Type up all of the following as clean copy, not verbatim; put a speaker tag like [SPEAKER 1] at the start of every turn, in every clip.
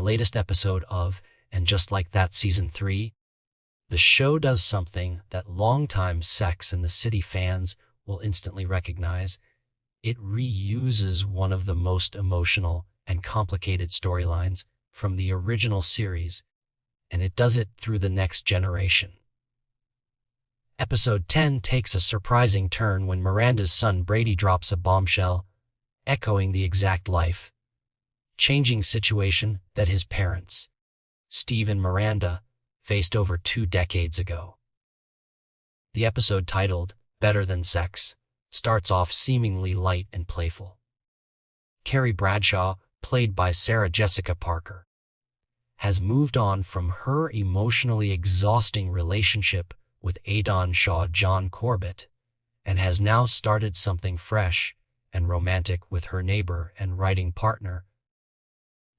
[SPEAKER 1] latest episode of And Just Like That Season 3, the show does something that longtime Sex and the City fans will instantly recognize. It reuses one of the most emotional and complicated storylines from the original series, and it does it through the next generation. Episode 10 takes a surprising turn when Miranda's son Brady drops a bombshell, echoing the exact life-changing situation that his parents, Steve and Miranda, faced over 2 decades ago. The episode, titled Better Than Sex, starts off seemingly light and playful. Carrie Bradshaw, played by Sarah Jessica Parker, has moved on from her emotionally exhausting relationship with Adon Shaw John Corbett and has now started something fresh and romantic with her neighbor and writing partner,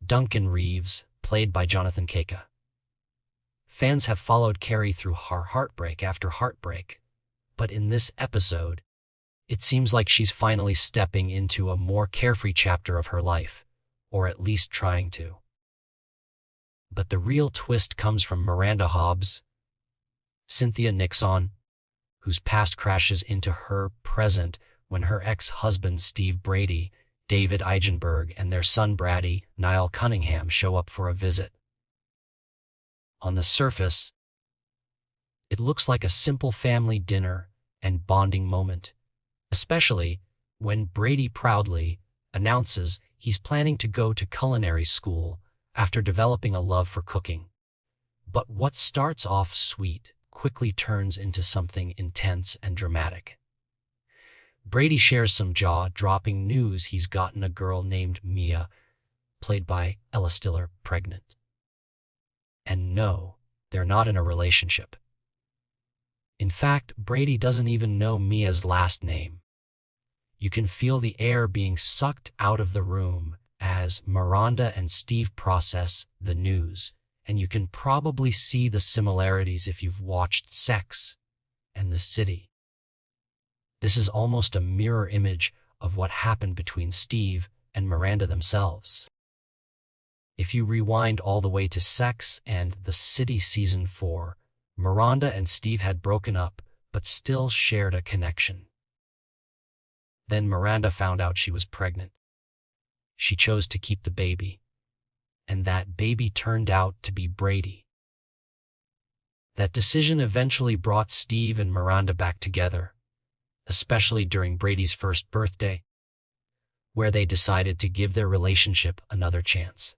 [SPEAKER 1] Duncan Reeves, played by Jonathan Kaka. Fans have followed Carrie through heartbreak after heartbreak, but in this episode, it seems like she's finally stepping into a more carefree chapter of her life, or at least trying to. But the real twist comes from Miranda Hobbs, Cynthia Nixon, whose past crashes into her present when her ex-husband Steve Brady, David Eigenberg, and their son Brady, Niall Cunningham, show up for a visit. On the surface, it looks like a simple family dinner and bonding moment, especially when Brady proudly announces he's planning to go to culinary school after developing a love for cooking. But what starts off sweet quickly turns into something intense and dramatic. Brady shares some jaw-dropping news he's gotten a girl named Mia, played by Ella Stiller, pregnant. And no, they're not in a relationship. In fact, Brady doesn't even know Mia's last name. You can feel the air being sucked out of the room as Miranda and Steve process the news, and you can probably see the similarities if you've watched Sex and the City. This is almost a mirror image of what happened between Steve and Miranda themselves. If you rewind all the way to Sex and the City Season 4, Miranda and Steve had broken up but still shared a connection. Then Miranda found out she was pregnant. She chose to keep the baby, and that baby turned out to be Brady. That decision eventually brought Steve and Miranda back together, especially during Brady's first birthday, where they decided to give their relationship another chance.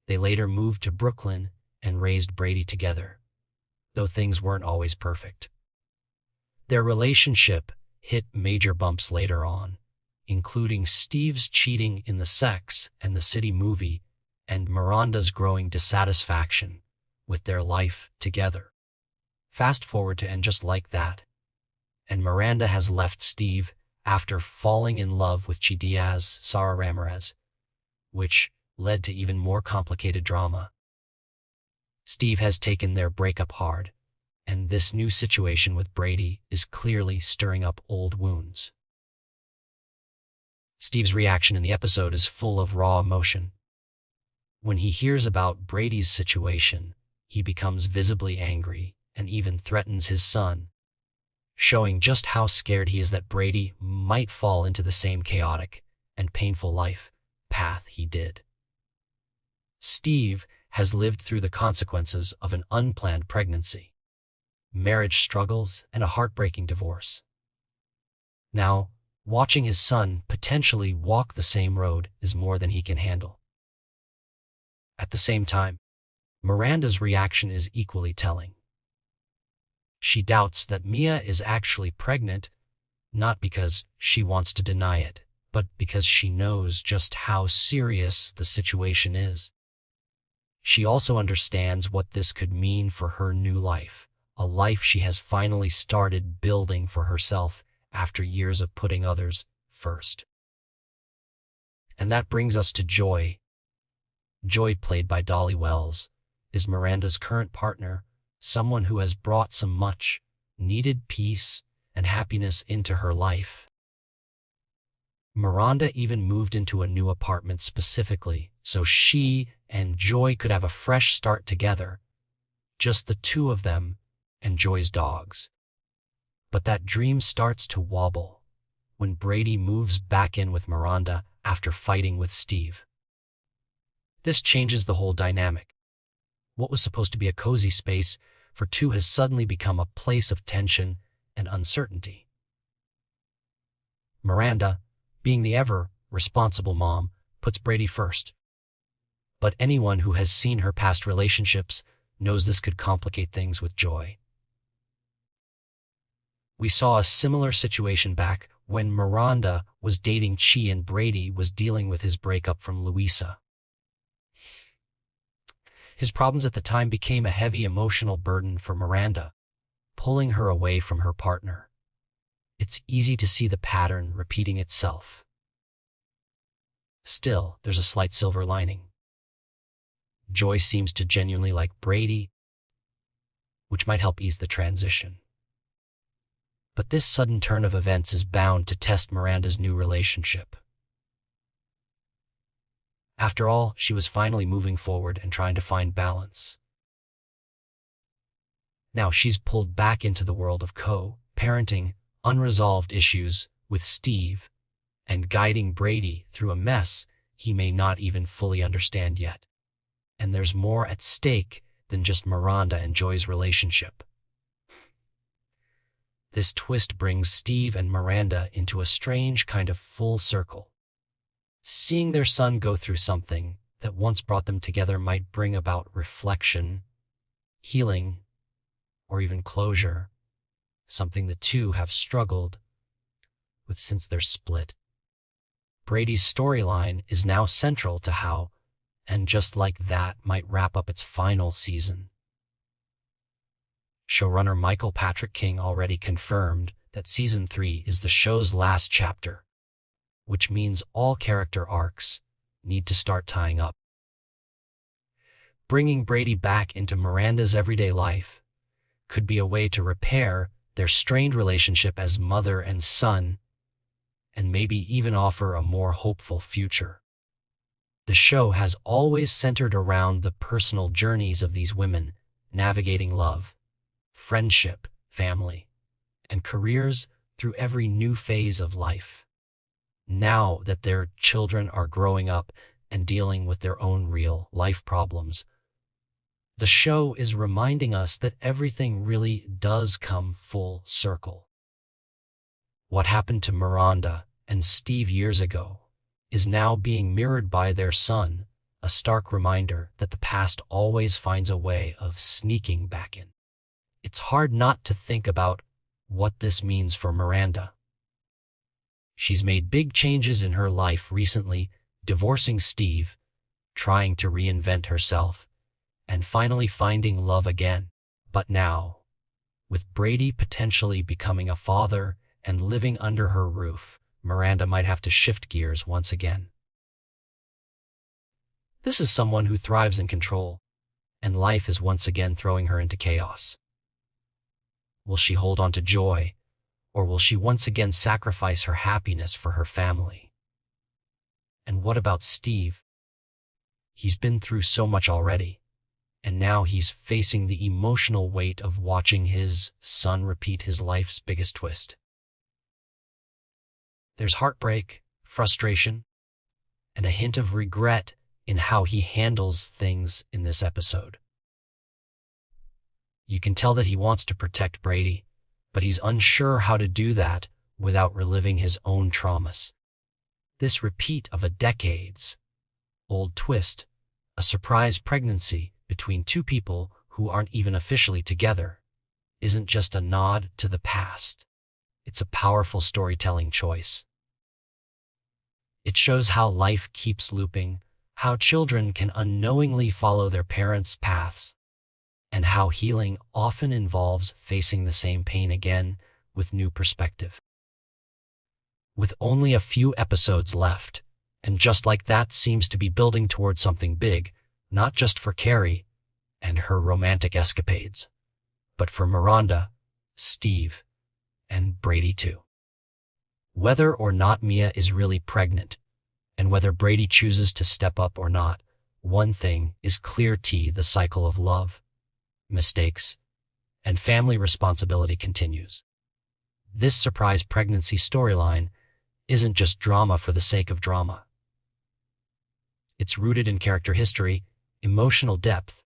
[SPEAKER 1] They later moved to Brooklyn and raised Brady together, though things weren't always perfect. Their relationship hit major bumps later on, including Steve's cheating in the Sex and the City movie and Miranda's growing dissatisfaction with their life together. Fast forward to And Just Like That, and Miranda has left Steve after falling in love with Chidiaz Sara Ramirez, which led to even more complicated drama. Steve has taken their breakup hard, and this new situation with Brady is clearly stirring up old wounds. Steve's reaction in the episode is full of raw emotion. When he hears about Brady's situation, he becomes visibly angry and even threatens his son, showing just how scared he is that Brady might fall into the same chaotic and painful life path he did. Steve has lived through the consequences of an unplanned pregnancy, marriage struggles, and a heartbreaking divorce. Now, watching his son potentially walk the same road is more than he can handle. At the same time, Miranda's reaction is equally telling. She doubts that Mia is actually pregnant, not because she wants to deny it, but because she knows just how serious the situation is. She also understands what this could mean for her new life, a life she has finally started building for herself after years of putting others first. And that brings us to Joy. Joy, played by Dolly Wells, is Miranda's current partner, someone who has brought some much-needed peace and happiness into her life. Miranda even moved into a new apartment specifically so she and Joy could have a fresh start together, just the two of them and Joy's dogs. But that dream starts to wobble when Brady moves back in with Miranda after fighting with Steve. This changes the whole dynamic. What was supposed to be a cozy space for two has suddenly become a place of tension and uncertainty. Miranda, being the ever-responsible mom, puts Brady first. But anyone who has seen her past relationships knows this could complicate things with Joy. We saw a similar situation back when Miranda was dating Chi and Brady was dealing with his breakup from Louisa. His problems at the time became a heavy emotional burden for Miranda, pulling her away from her partner. It's easy to see the pattern repeating itself. Still, there's a slight silver lining. Joy seems to genuinely like Brady, which might help ease the transition. But this sudden turn of events is bound to test Miranda's new relationship. After all, she was finally moving forward and trying to find balance. Now she's pulled back into the world of co-parenting, unresolved issues with Steve, and guiding Brady through a mess he may not even fully understand yet. And there's more at stake than just Miranda and Joy's relationship. This twist brings Steve and Miranda into a strange kind of full circle. Seeing their son go through something that once brought them together might bring about reflection, healing, or even closure, something the two have struggled with since their split. Brady's storyline is now central to how, and just like that, might wrap up its final season. Showrunner Michael Patrick King already confirmed that Season 3 is the show's last chapter, which means all character arcs need to start tying up. Bringing Brady back into Miranda's everyday life could be a way to repair their strained relationship as mother and son, and maybe even offer a more hopeful future. The show has always centered around the personal journeys of these women, navigating love, friendship, family, and careers through every new phase of life. Now that their children are growing up and dealing with their own real life problems, the show is reminding us that everything really does come full circle. What happened to Miranda and Steve years ago is now being mirrored by their son, a stark reminder that the past always finds a way of sneaking back in. It's hard not to think about what this means for Miranda. She's made big changes in her life recently, divorcing Steve, trying to reinvent herself, and finally finding love again. But now, with Brady potentially becoming a father and living under her roof, Miranda might have to shift gears once again. This is someone who thrives in control, and life is once again throwing her into chaos. Will she hold on to Joy, or will she once again sacrifice her happiness for her family? And what about Steve? He's been through so much already, and now he's facing the emotional weight of watching his son repeat his life's biggest twist. There's heartbreak, frustration, and a hint of regret in how he handles things in this episode. You can tell that he wants to protect Brady, but he's unsure how to do that without reliving his own traumas. This repeat of a decades-old twist, a surprise pregnancy between two people who aren't even officially together, isn't just a nod to the past. It's a powerful storytelling choice. It shows how life keeps looping, how children can unknowingly follow their parents' paths, and how healing often involves facing the same pain again with new perspective. With only a few episodes left, and just like that seems to be building towards something big, not just for Carrie and her romantic escapades, but for Miranda, Steve, and Brady too. Whether or not Mia is really pregnant, and whether Brady chooses to step up or not, one thing is clear: the cycle of love, mistakes, and family responsibility continues. This surprise pregnancy storyline isn't just drama for the sake of drama. It's rooted in character history, emotional depth,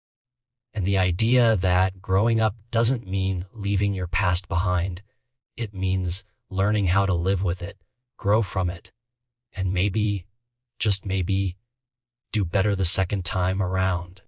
[SPEAKER 1] and the idea that growing up doesn't mean leaving your past behind. It means learning how to live with it, grow from it, and maybe, just maybe, do better the second time around.